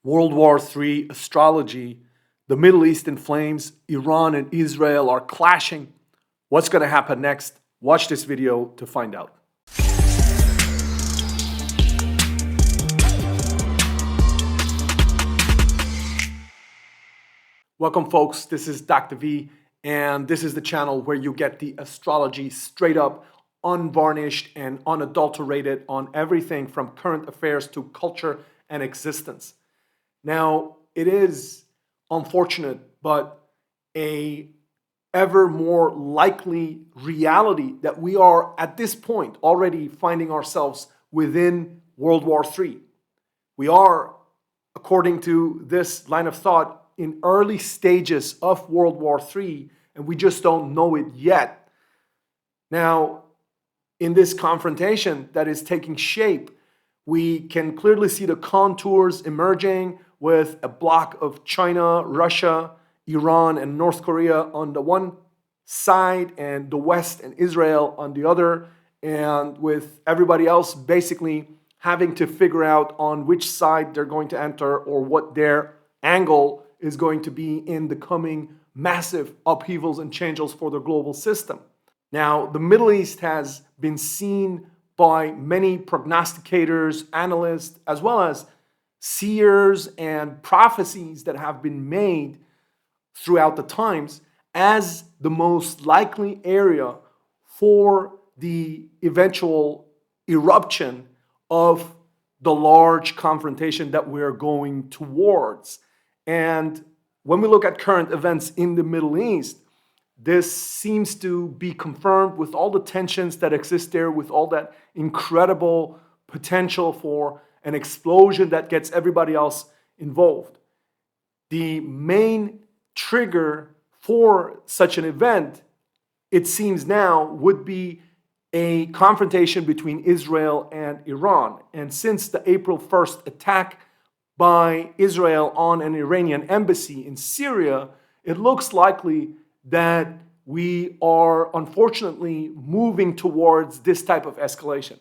World War III, astrology, the Middle East in flames, Iran and Israel are clashing. What's going to happen next? Watch this video to find out. Welcome, folks. This is Dr. V, and this is the channel where you get the astrology straight up, unvarnished, and unadulterated on everything from current affairs to culture and existence. Now, it is unfortunate, but a ever more likely reality that we are at this point already finding ourselves within World War III. We are, according to this line of thought, in early stages of World War III, and we just don't know it yet. Now, in this confrontation that is taking shape, we can clearly see the contours emerging with a block of China, Russia, Iran, and North Korea on the one side, and the West and Israel on the other, and with everybody else basically having to figure out on which side they're going to enter or what their angle is going to be in the coming massive upheavals and changes for the global system. Now, the Middle East has been seen by many prognosticators, analysts, as well as seers and prophecies that have been made throughout the times as the most likely area for the eventual eruption of the large confrontation that we're going towards. And when we look at current events in the Middle East, this seems to be confirmed with all the tensions that exist there, with all that incredible potential for an explosion that gets everybody else involved. The main trigger for such an event, it seems now, would be a confrontation between Israel and Iran. And since the April 1st attack by Israel on an Iranian embassy in Syria, it looks likely that we are unfortunately moving towards this type of escalation.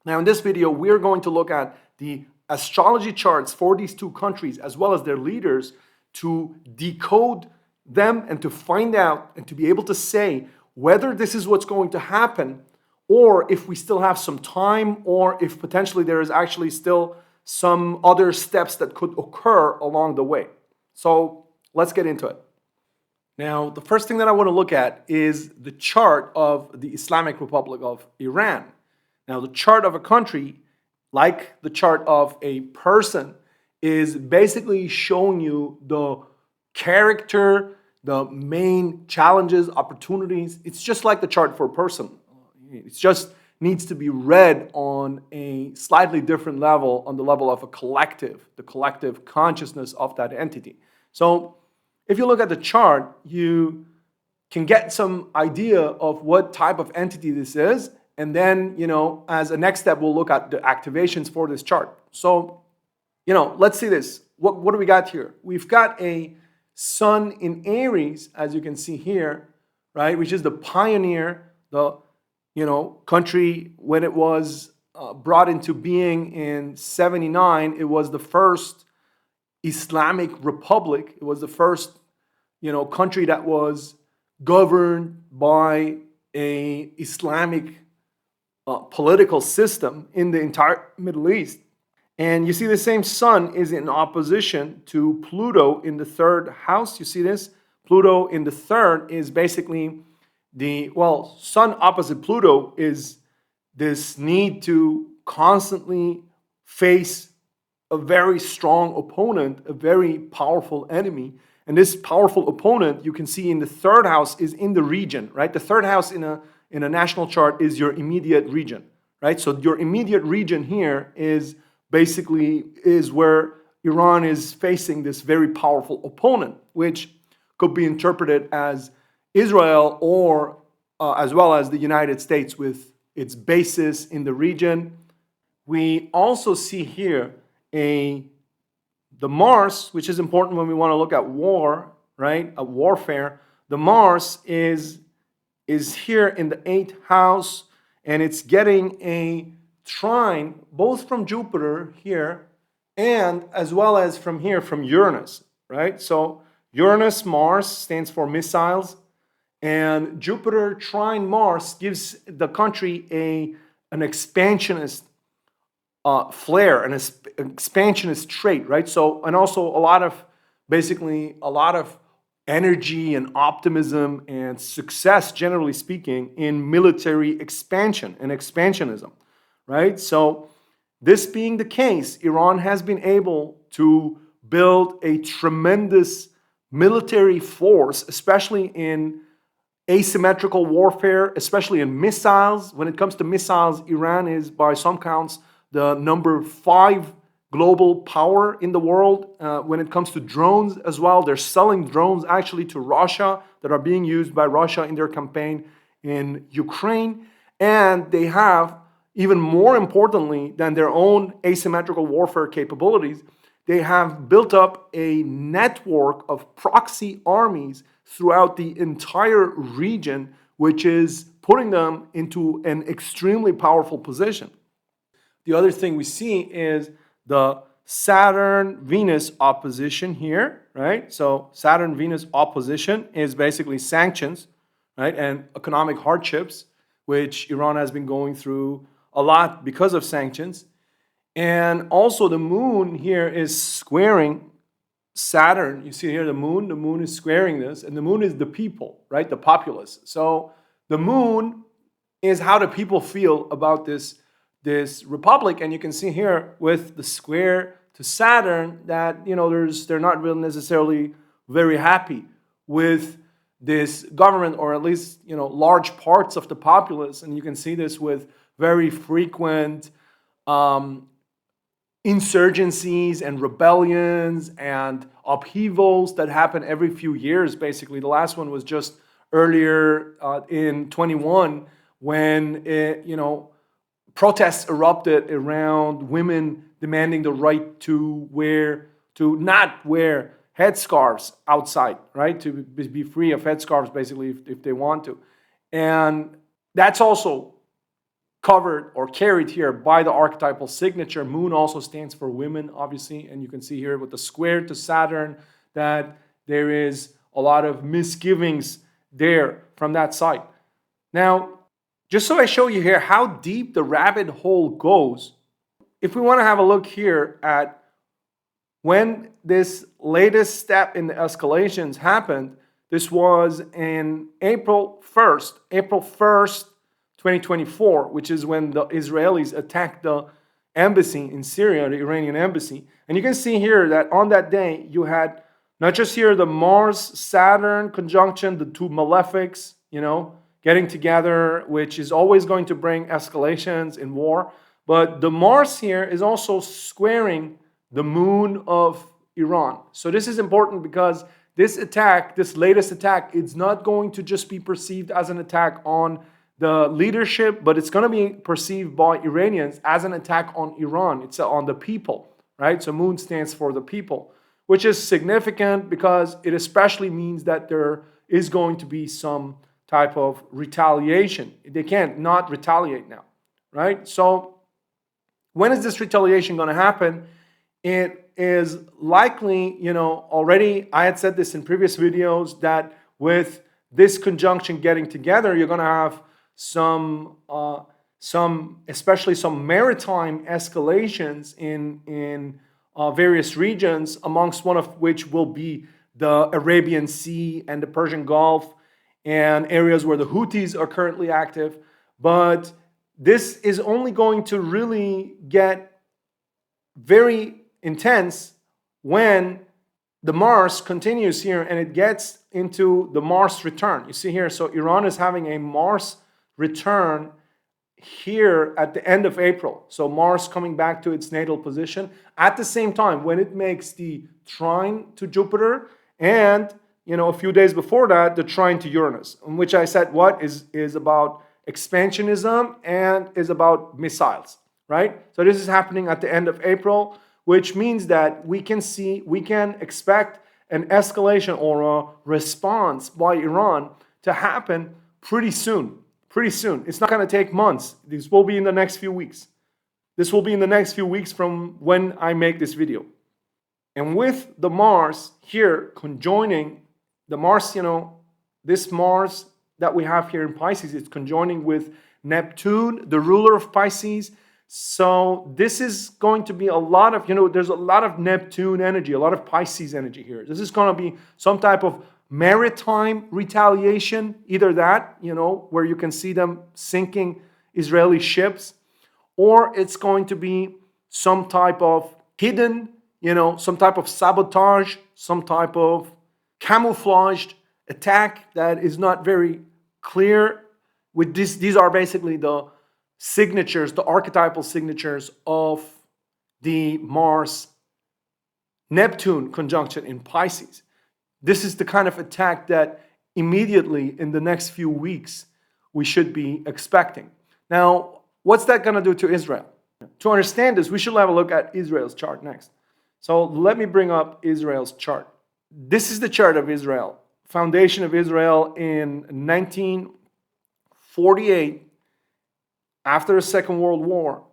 Now, in this video, we're going to look at the astrology charts for these two countries as well as their leaders to decode them and to find out and to be able to say whether this is what's going to happen, or if we still have some time, or if potentially there is actually still some other steps that could occur along the way. So let's get into it. Now, the first thing that I want to look at is the chart of the Islamic Republic of Iran. Now, the chart of a country, like the chart of a person, is basically showing you the character, the main challenges, opportunities. It's just like the chart for a person. It just needs to be read on a slightly different level, on the level of a collective, the collective consciousness of that entity. So if you look at the chart, you can get some idea of what type of entity this is. And then, as a next step, we'll look at the activations for this chart. So, let's see this. What do we got here? We've got a sun in Aries, as you can see here, right? Which is the pioneer, the country when it was brought into being in 79. It was the first Islamic republic. It was the first, country that was governed by a Islamic political system in the entire Middle East. And you see the same sun is in opposition to Pluto in the third house. You see this? Pluto in the third is basically sun opposite Pluto is this need to constantly face a very strong opponent, a very powerful enemy. And this powerful opponent, you can see in the third house, is in the region, right? The third house in a national chart is your immediate region, right? So your immediate region here is basically where Iran is facing this very powerful opponent, which could be interpreted as Israel or as well as the United States with its bases in the region. We also see here the Mars, which is important when we want to look at war, right? A warfare. The Mars is here in the 8th house, and it's getting a trine both from Jupiter here and as well as from here, from Uranus, right? So Uranus, Mars stands for missiles, and Jupiter trine Mars gives the country an expansionist flair, an expansionist trait, right? So, and also basically a lot of energy and optimism and success, generally speaking, in military expansion and expansionism, right? So, this being the case, Iran has been able to build a tremendous military force, especially in asymmetrical warfare, especially in missiles. When it comes to missiles, Iran is, by some counts, the number 5 global power in the world. When it comes to drones as well, they're selling drones actually to Russia that are being used by Russia in their campaign in Ukraine. And they have, even more importantly than their own asymmetrical warfare capabilities, they have built up a network of proxy armies throughout the entire region, which is putting them into an extremely powerful position. The other thing we see is the Saturn-Venus opposition here, right? So Saturn-Venus opposition is basically sanctions, right, and economic hardships, which Iran has been going through a lot because of sanctions. And also the moon here is squaring Saturn. You see here the moon is squaring this, and the moon is the people, right, the populace. So the moon is how the people feel about this republic, and you can see here with the square to Saturn that they're not really necessarily very happy with this government, or at least large parts of the populace, and you can see this with very frequent insurgencies and rebellions and upheavals that happen every few years. Basically, the last one was just earlier in 21 when protests erupted around women demanding the right to not wear headscarves outside, right? To be free of headscarves, basically, if they want to. And that's also covered or carried here by the archetypal signature. Moon also stands for women, obviously, and you can see here with the square to Saturn that there is a lot of misgivings there from that side. Now, just so I show you here how deep the rabbit hole goes, if we want to have a look here at when this latest step in the escalations happened, this was in April 1st, 2024, which is when the Israelis attacked the embassy in Syria, the Iranian embassy. And you can see here that on that day, you had not just here the Mars-Saturn conjunction, the two malefics, getting together, which is always going to bring escalations in war. But the Mars here is also squaring the moon of Iran. So this is important because this latest attack, it's not going to just be perceived as an attack on the leadership, but it's going to be perceived by Iranians as an attack on Iran. It's on the people, right? So moon stands for the people, which is significant because it especially means that there is going to be some type of retaliation. They can't not retaliate now, right? So when is this retaliation going to happen? It is likely, already I had said this in previous videos, that with this conjunction getting together, you're going to have especially some maritime escalations in various regions, amongst one of which will be the Arabian Sea and the Persian Gulf and areas where the Houthis are currently active. But this is only going to really get very intense when the Mars continues here and it gets into the Mars return. You see here, so Iran is having a Mars return here at the end of April. So Mars coming back to its natal position at the same time when it makes the trine to Jupiter, and a few days before that, the trine to Uranus, in which I said what is about expansionism and is about missiles, right? So this is happening at the end of April, which means that we can expect an escalation or a response by Iran to happen pretty soon. It's not going to take months. This will be in the next few weeks. This will be in the next few weeks from when I make this video. And with the Mars here conjoining, the Mars, this Mars that we have here in Pisces, it's conjoining with Neptune, the ruler of Pisces. So this is going to be a lot of, there's a lot of Neptune energy, a lot of Pisces energy here. This is going to be some type of maritime retaliation, either that, where you can see them sinking Israeli ships, or it's going to be some type of hidden, some type of sabotage, some type of camouflaged attack that is not very clear. With this, these are basically the signatures, the archetypal signatures of the Mars-Neptune conjunction in Pisces. This is the kind of attack that immediately in the next few weeks we should be expecting. Now, what's that going to do to Israel? To understand this, we should have a look at Israel's chart next. So let me bring up Israel's chart. This is the chart of Israel. Foundation of Israel in 1948, after the Second World War.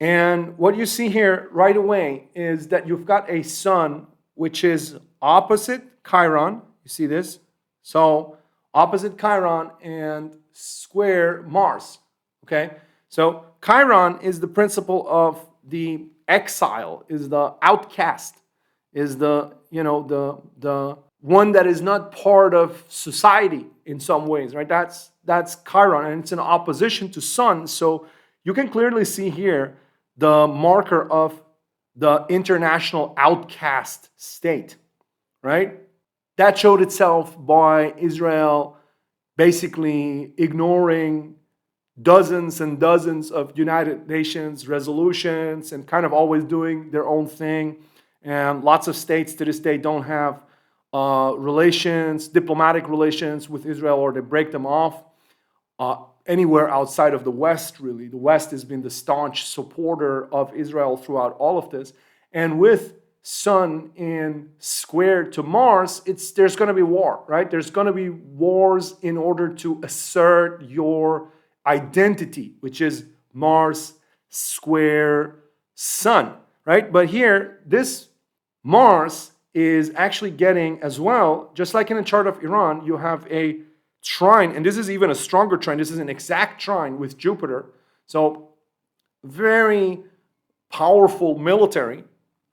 And what you see here right away is that you've got a sun which is opposite Chiron. You see this? So opposite Chiron and square Mars. Okay? So Chiron is the principle of the exile, is the outcast, is the one that is not part of society in some ways, right? That's Chiron, and it's in opposition to Sun. So you can clearly see here the marker of the international outcast state, right? That showed itself by Israel basically ignoring dozens and dozens of United Nations resolutions and kind of always doing their own thing. And lots of states to this day don't have diplomatic relations with Israel, or they break them off anywhere outside of the West, really. The West has been the staunch supporter of Israel throughout all of this. And with Sun in square to Mars, there's going to be war, right? There's going to be wars in order to assert your identity, which is Mars square Sun, right? But here, this Mars is actually getting as well, just like in the chart of Iran, you have a trine, and this is even a stronger trine. This is an exact trine with Jupiter. So very powerful military,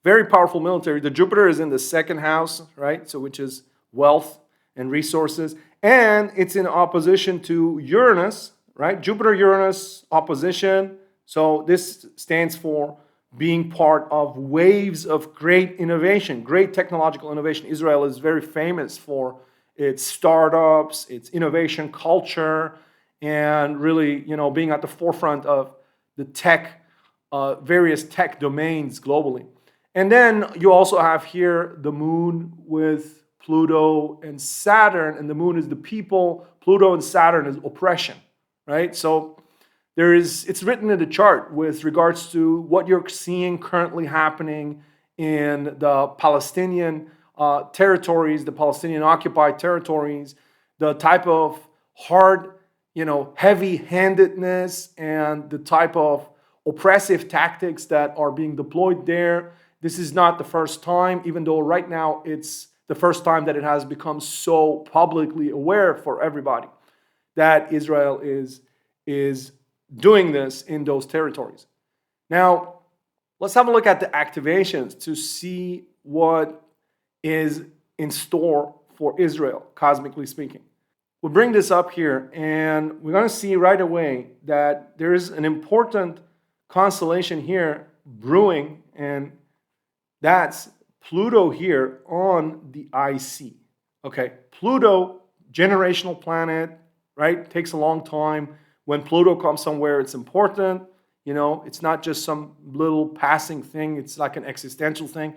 very powerful military. The Jupiter is in the second house, right? So which is wealth and resources. And it's in opposition to Uranus, right? Jupiter-Uranus opposition. So this stands for being part of waves of great innovation, great technological innovation. Israel is very famous for its startups, its innovation culture, and really, being at the forefront of the tech, various tech domains globally. And then you also have here the moon with Pluto and Saturn, and the moon is the people, Pluto and Saturn is oppression, right? So it's written in the chart with regards to what you're seeing currently happening in the Palestinian territories, the Palestinian occupied territories, the type of hard, heavy-handedness and the type of oppressive tactics that are being deployed there. This is not the first time, even though right now it's the first time that it has become so publicly aware for everybody that Israel is doing this in those territories. Now, let's have a look at the activations to see what is in store for Israel, cosmically speaking. We'll bring this up here, and we're going to see right away that there is an important constellation here brewing, and that's Pluto here on the IC. Okay, Pluto, generational planet, right? Takes a long time. When Pluto comes somewhere, it's important. It's not just some little passing thing. It's like an existential thing.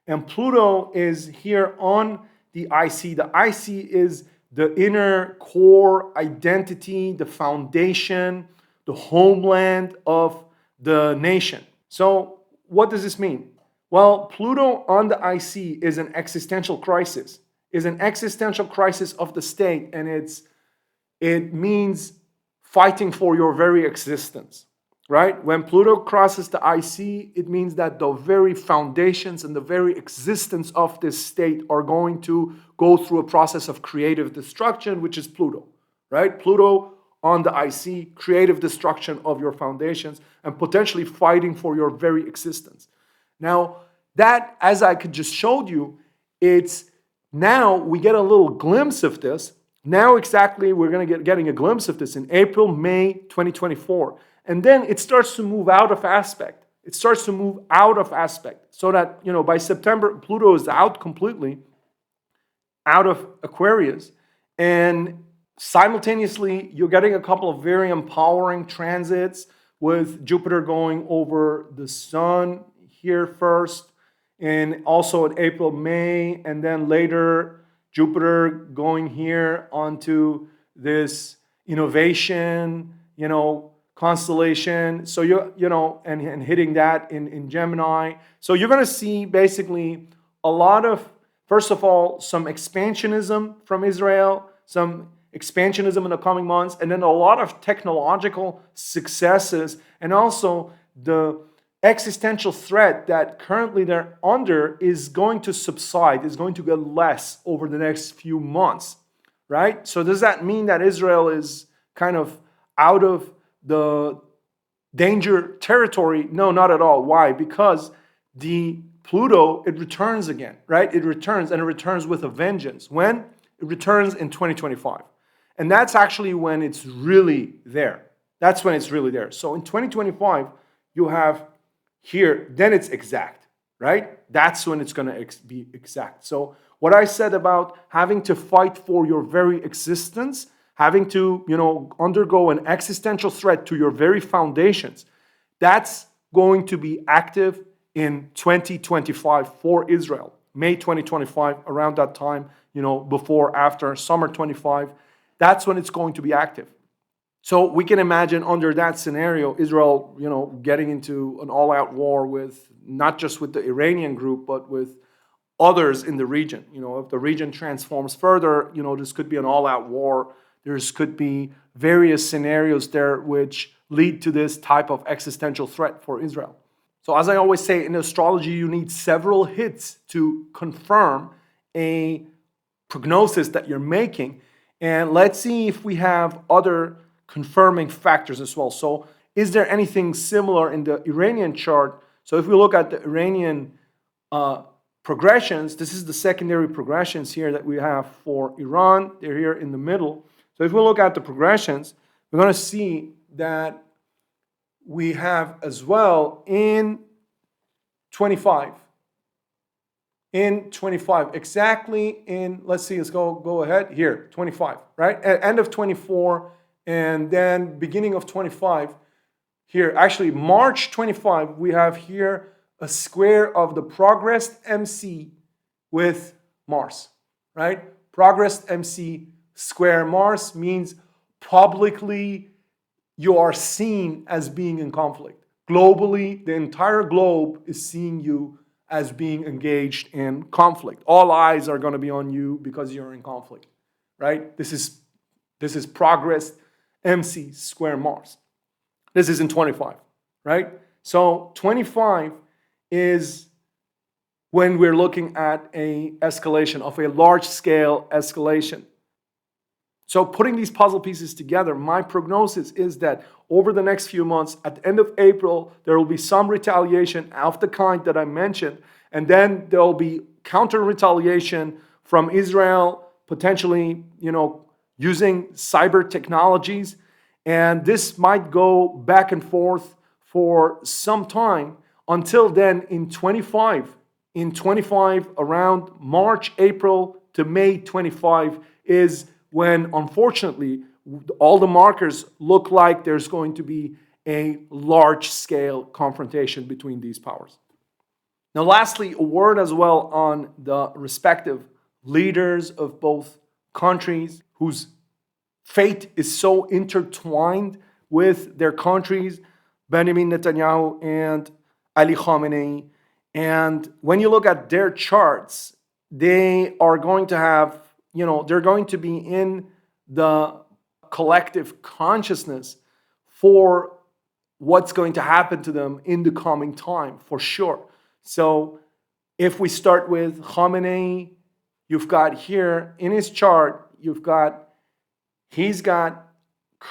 And Pluto is here on the IC. The IC is the inner core identity, the foundation, the homeland of the nation. So what does this mean? Well, Pluto on the IC is an existential crisis, of the state, and it means fighting for your very existence. right? When Pluto crosses the IC, it means that the very foundations and the very existence of this state are going to go through a process of creative destruction, which is Pluto, right? Pluto on the IC, creative destruction of your foundations and potentially fighting for your very existence. Now, that, as I could just showed you, it's now we get a little glimpse of this. Now exactly we're going to getting a glimpse of this in April, May 2024. And then it starts to move out of aspect. It starts to move out of aspect so that, by September, Pluto is out completely, out of Aquarius. And simultaneously, you're getting a couple of very empowering transits with Jupiter going over the Sun here first, and also in April, May, and then later Jupiter going here onto this innovation, constellation. So and hitting that in Gemini. So you're going to see basically a lot of, first of all, some expansionism from Israel, some expansionism in the coming months, and then a lot of technological successes, and also the existential threat that currently they're under is going to subside, is going to get less over the next few months, right? So does that mean that Israel is kind of out of the danger territory? No, not at all. Why? Because the Pluto, it returns again, right? It returns, and it returns with a vengeance. When? It returns in 2025. And that's actually when it's really there. That's when it's really there. So in 2025, you have here, then it's exact, right? That's when it's going to be exact. So what I said about having to fight for your very existence, having to, undergo an existential threat to your very foundations, that's going to be active in 2025 for Israel. May 2025, around that time, before, after, summer 25, that's when it's going to be active. So we can imagine under that scenario, Israel, getting into an all-out war with, not just with the Iranian group, but with others in the region. If the region transforms further, this could be an all-out war. There could be various scenarios there which lead to this type of existential threat for Israel. So as I always say, in astrology, you need several hits to confirm a prognosis that you're making. And let's see if we have other confirming factors as well. So is there anything similar in the Iranian chart? So if we look at the Iranian progressions, this is the secondary progressions here that we have for Iran. They're here in the middle. So if we look at the progressions, we're going to see that we have as well in 25. In 25, exactly in, let's see, let's go ahead here, 25, right? At end of 24, and then beginning of 25, here, actually March 25, we have here a square of the progressed MC with Mars, right? Progressed MC square Mars means publicly you are seen as being in conflict. Globally, the entire globe is seeing you as being engaged in conflict. All eyes are going to be on you because you're in conflict, right? This is progress MC square Mars. This is in 25, right? So 25 is when we're looking at a escalation of a large-scale escalation. So putting these puzzle pieces together, my prognosis is that over the next few months, at the end of April, there will be some retaliation of the kind that I mentioned, and then there will be counter retaliation from Israel, potentially, using cyber technologies, and this might go back and forth for some time. Until then, in 25, around March, April to May 25 is when, unfortunately, all the markers look like there's going to be a large-scale confrontation between these powers. Now, lastly, a word as well on the respective leaders of both countries whose fate is so intertwined with their countries, Benjamin Netanyahu and Ali Khamenei. And when you look at their charts, they are going to have, they're going to be in the collective consciousness for what's going to happen to them in the coming time, for sure. So if we start with Khamenei, you've got here in his chart, he's got a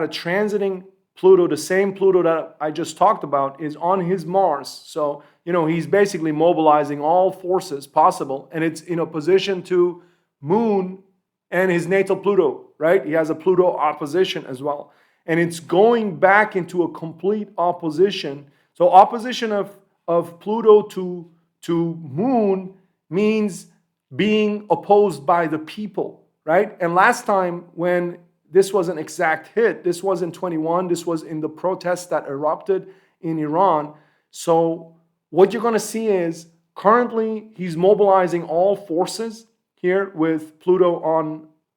transiting Pluto, the same Pluto that I just talked about is on his Mars. So, he's basically mobilizing all forces possible, and it's in opposition to Moon and his natal Pluto, right? He has a Pluto opposition as well. And it's going back into a complete opposition. So opposition of Pluto to Moon means being opposed by the people, right? And last time when this was an exact hit, this was in 21, this was in the protests that erupted in Iran. So what you're going to see is currently he's mobilizing all forces here with Pluto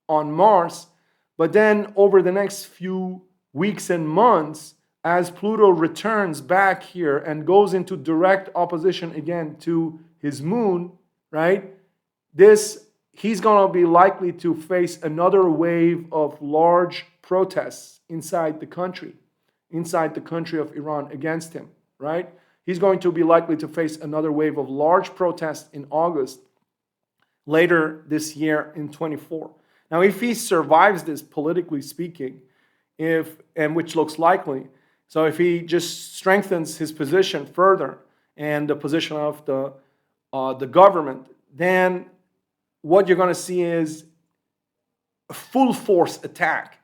on Mars. But then over the next few weeks and months, as Pluto returns back here and goes into direct opposition again to his moon, right? He's going to be likely to face another wave of large protests inside the country of Iran against him, right? He's going to be likely to face another wave of large protests in August, later this year in 24. Now, if he survives this, politically speaking, which looks likely, so if he just strengthens his position further and the position of the government, then what you're going to see is a full force attack,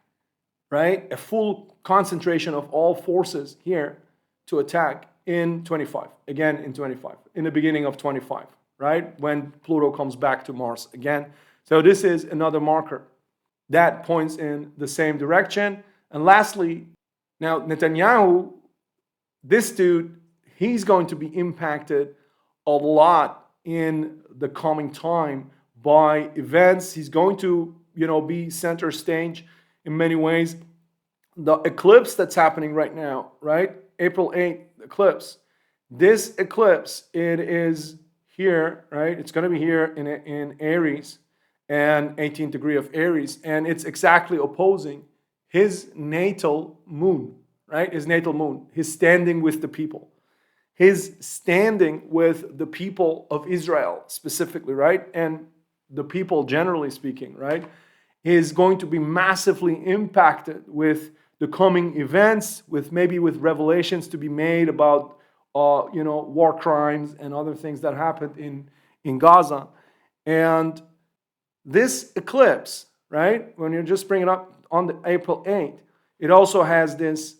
right? A full concentration of all forces here to attack in 25, again in 25, in the beginning of 25, right? When Pluto comes back to Mars again. So this is another marker that points in the same direction. And lastly, now Netanyahu, this dude, he's going to be impacted a lot in the coming time by events. He's going to, be center stage in many ways. The eclipse that's happening right now, right? April 8th eclipse. This eclipse, it is here, right? It's going to be here in Aries and 18th degree of Aries. And it's exactly opposing his natal moon, right? His natal moon. His standing with the people. His standing with the people of Israel specifically, right? And the people generally speaking, right? Is going to be massively impacted with the coming events, with revelations to be made about, war crimes and other things that happened in Gaza. And this eclipse, right? When you just bring it up on the April 8th, it also has this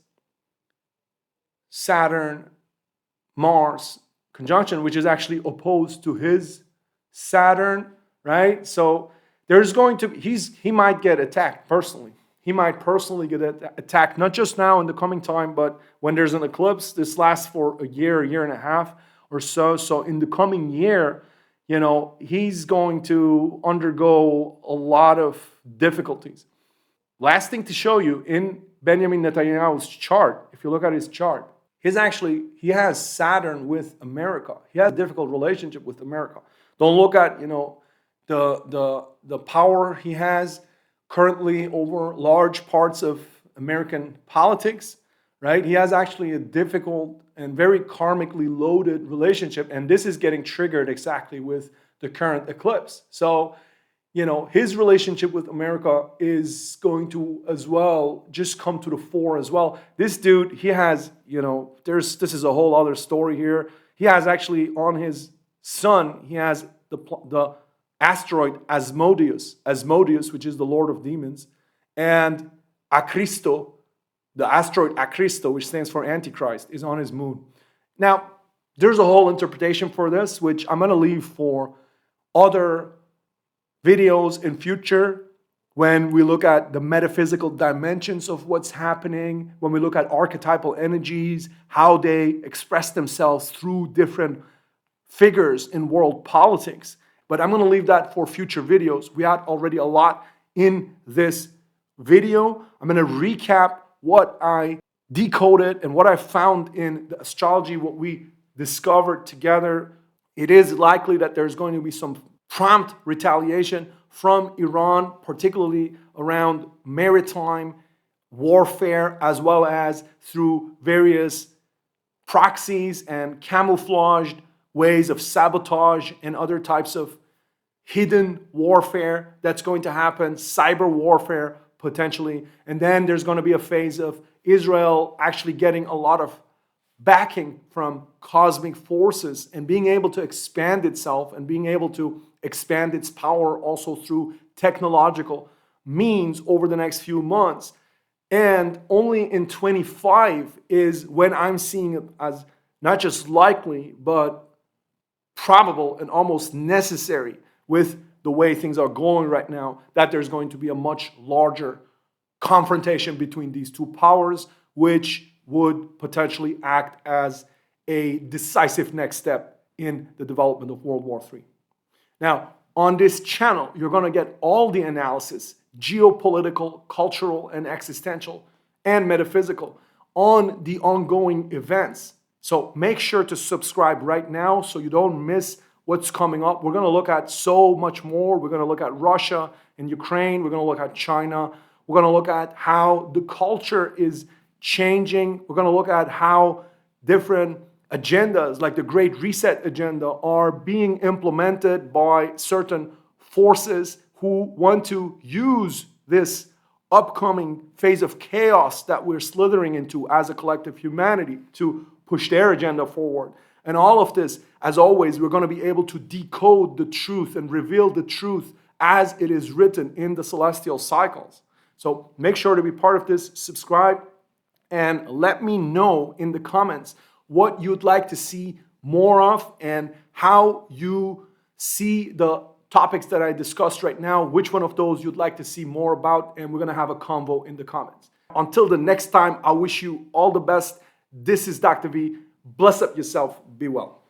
Saturn Mars conjunction, which is actually opposed to his Saturn, right? So there's going to he might get attacked personally. He might personally get attacked, not just now in the coming time, but when there's an eclipse. This lasts for a year and a half or so. So in the coming year, he's going to undergo a lot of difficulties. Last thing to show you, in Benjamin Netanyahu's chart, if you look at his chart, he has Saturn with America. He has a difficult relationship with America. Don't look at, the power he has currently over large parts of American politics, right? He has actually a difficult and very karmically loaded relationship, and this is getting triggered exactly with the current eclipse. So, his relationship with America is going to as well just come to the fore as well. This dude, he has, this is a whole other story here. He has actually on his sun, he has the asteroid Asmodeus, which is the Lord of Demons, and Acristo, the asteroid Acristo, which stands for Antichrist, is on his moon. Now, there's a whole interpretation for this, which I'm going to leave for other videos in future, when we look at the metaphysical dimensions of what's happening, when we look at archetypal energies, how they express themselves through different figures in world politics. But I'm going to leave that for future videos. We had already a lot in this video. I'm going to recap what I decoded and what I found in the astrology, what we discovered together. It is likely that there's going to be some prompt retaliation from Iran, particularly around maritime warfare, as well as through various proxies and camouflaged ways of sabotage and other types of hidden warfare that's going to happen, cyber warfare potentially. And then there's going to be a phase of Israel actually getting a lot of backing from cosmic forces and being able to expand itself and being able to expand its power also through technological means over the next few months. And only in 25 is when I'm seeing it as not just likely, but probable and almost necessary with the way things are going right now, that there's going to be a much larger confrontation between these two powers, which would potentially act as a decisive next step in the development of World War III. Now, on this channel, you're going to get all the analysis, geopolitical, cultural, and existential, and metaphysical, on the ongoing events. So make sure to subscribe right now so you don't miss what's coming up. We're going to look at so much more. We're going to look at Russia and Ukraine. We're going to look at China. We're going to look at how the culture is changing. We're going to look at how different agendas, like the Great Reset agenda, are being implemented by certain forces who want to use this upcoming phase of chaos that we're slithering into as a collective humanity to push their agenda forward. And all of this, as always, we're going to be able to decode the truth and reveal the truth as it is written in the celestial cycles. So make sure to be part of this, subscribe, and let me know in the comments what you'd like to see more of and how you see the topics that I discussed right now, which one of those you'd like to see more about, and we're going to have a convo in the comments. Until the next time, I wish you all the best. This is Dr. V. Bless up yourself. Be well.